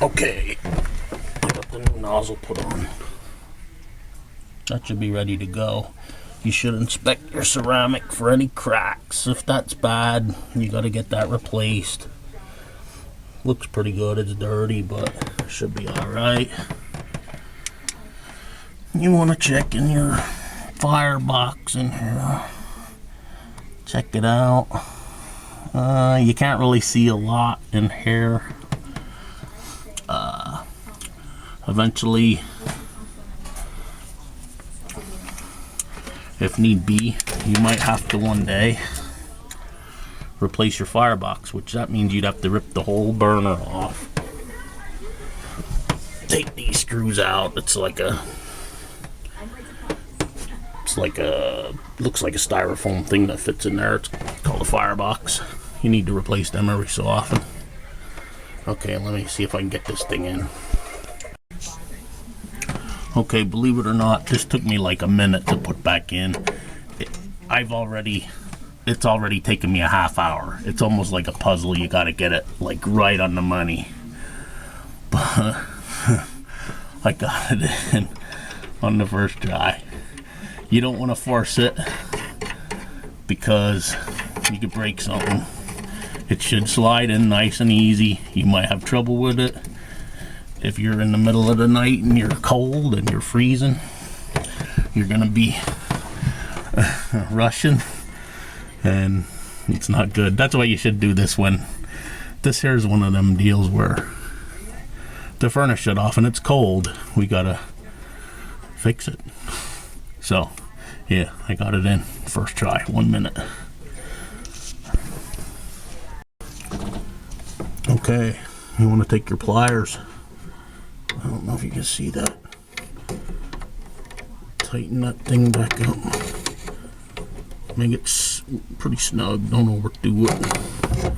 Okay, I got the new nozzle put on. That should be ready to go. You should inspect your ceramic for any cracks. If that's bad, you got to get that replaced. Looks pretty good. It's dirty, but should be alright. You want to check in your firebox in here. Check it out. You can't really see a lot in here. Eventually, if need be, you might have to one day replace your firebox, which that means you'd have to rip the whole burner off. Take these screws out. Looks like a styrofoam thing that fits in there. It's called a firebox. You need to replace them every so often. Okay, let me see if I can get this thing in. Okay, believe it or not, this took me like a minute to put back in. It's already taken me a half hour. It's almost like a puzzle. You gotta get it like right on the money. But I got it in on the first try. You don't want to force it because you could break something. It should slide in nice and easy. You might have trouble with it if you're in the middle of the night and you're cold and you're freezing. You're gonna be rushing, and it's not good. That's why you should do this when this here is one of them deals where the furnace shut off and it's cold. We gotta fix it. So yeah, I got it in first try, 1 minute. Okay, you want to take your pliers. I don't know if you can see that. Tighten that thing back up. Make it pretty snug. Don't overdo it.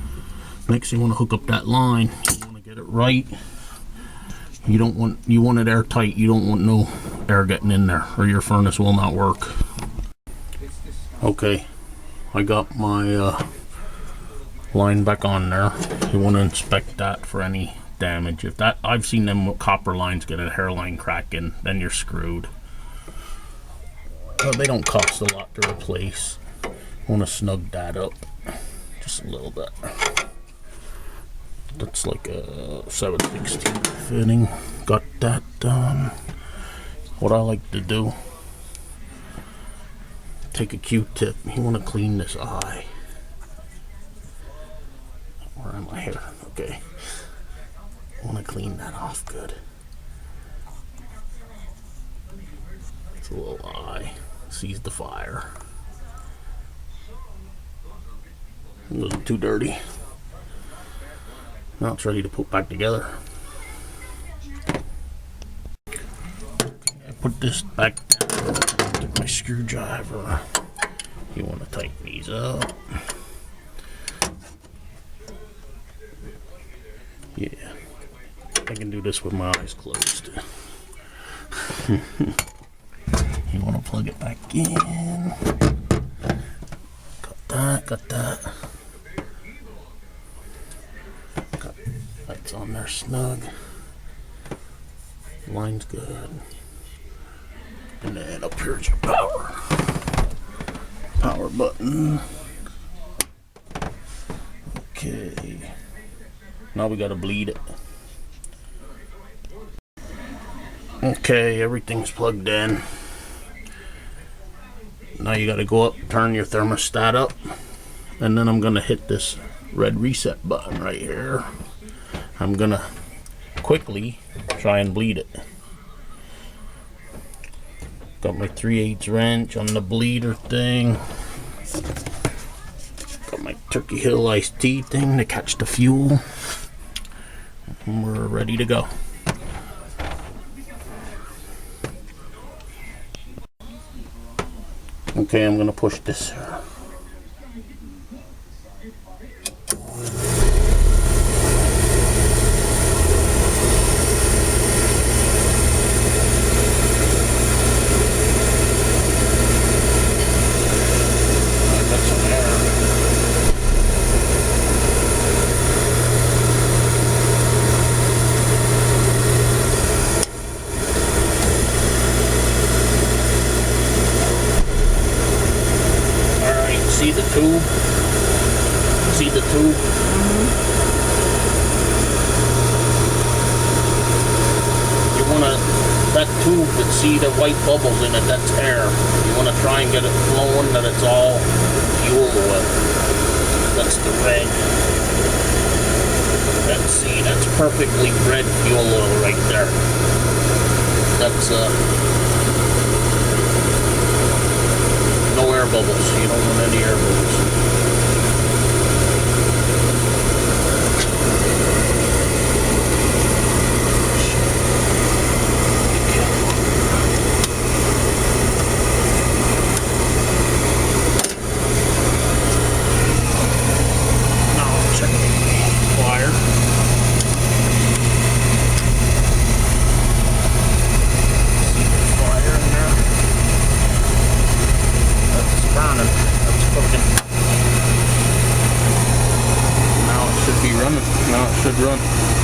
Next, you want to hook up that line. You want to get it right. You want it airtight. You don't want no air getting in there, or your furnace will not work. Okay, I got my line back on there. You want to inspect that for any damage. If that, I've seen them copper lines get a hairline crack in, then you're screwed. But they don't cost a lot to replace. Want to snug that up just a little bit. That's like a 7/16 fitting. Got that done. What I like to do, take a Q-tip. You want to clean this eye. Where am I here? Okay. I want to clean that off good. It's a little eye. Sees the fire. A little too dirty. Now it's ready to put back together. Okay, I put this back down. Take my screwdriver. You want to tighten these up. Yeah, I can do this with my eyes closed. You want to plug it back in. Got that. Got lights on there snug. Line's good. And then up here's your power button. Okay. Now we gotta bleed it. Okay, everything's plugged in. Now you gotta go up, turn your thermostat up, and then I'm gonna hit this red reset button right here. I'm gonna quickly try and bleed it. Got my 3/8 wrench on the bleeder thing. Got my Turkey Hill iced tea thing to catch the fuel. And we're ready to go. Okay, I'm gonna push this. see the white bubbles in it, that's air. You want to try and get it flowing, that it's all fuel oil. That's the red. Let's see, that's perfectly red fuel oil right there. That's no air bubbles. You don't want any air bubbles. Now it should run.